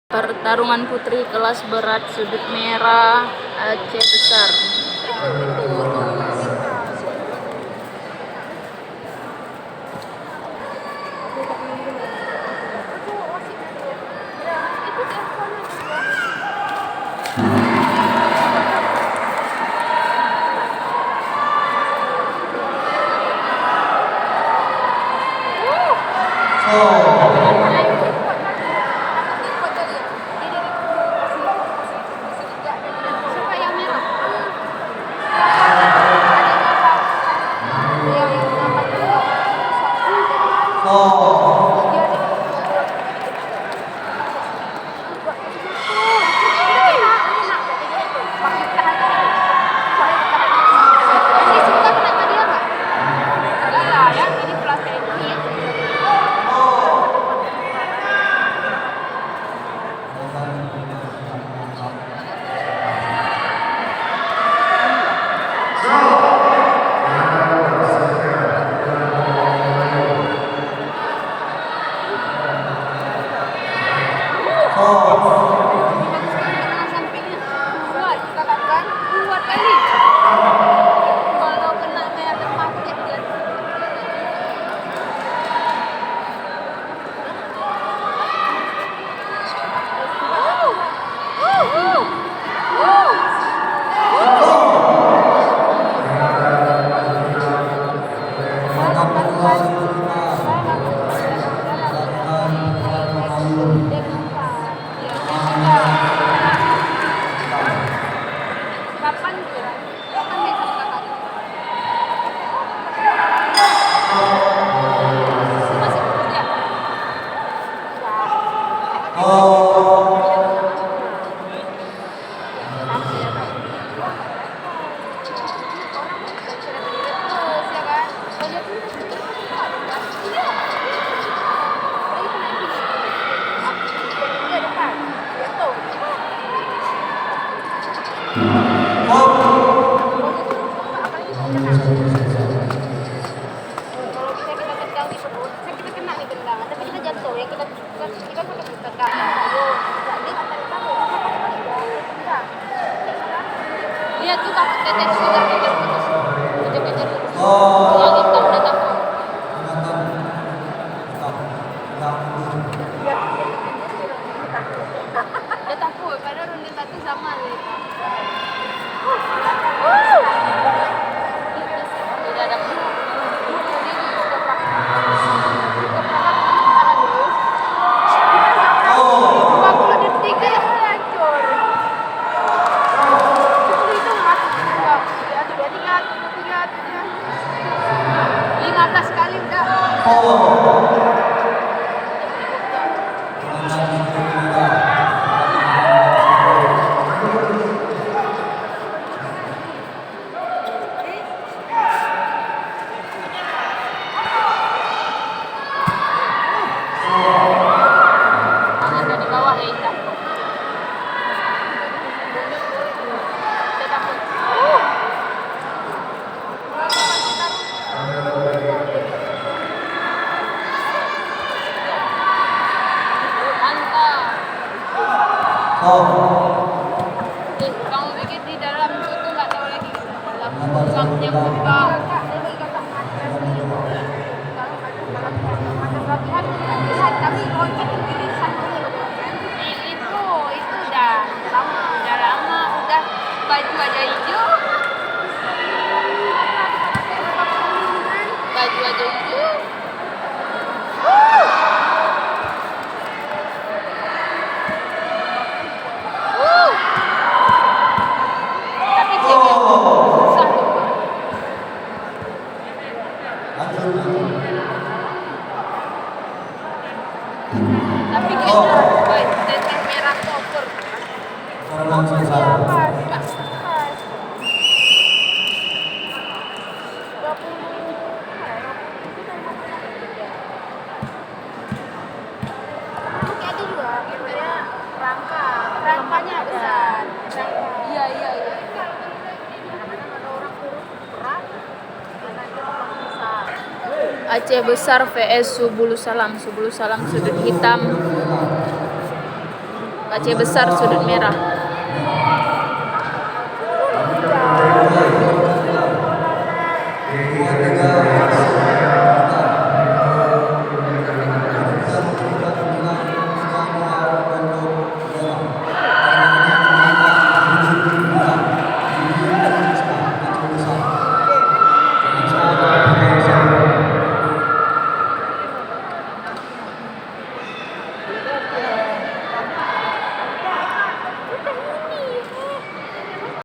Pertarungan putri kelas berat sudut merah Aceh Besar. Lihat tuh Kak, tetes sudah putus. Kejar-kejar terus. Yang hitam udah tahu. Udah tahu, padahal ronde 1 sama nih. Tidak ada kamu pikir di dalam itu nggak tahu lagi laptopnya buka. Itu udah lama udah baju aja hijau. Tapi kayaknya tetes merah koper. Rangkanya besar. Iya. Aceh Besar vs Subulu Salam sudut hitam. Aceh besar sudut merah. Dua tiga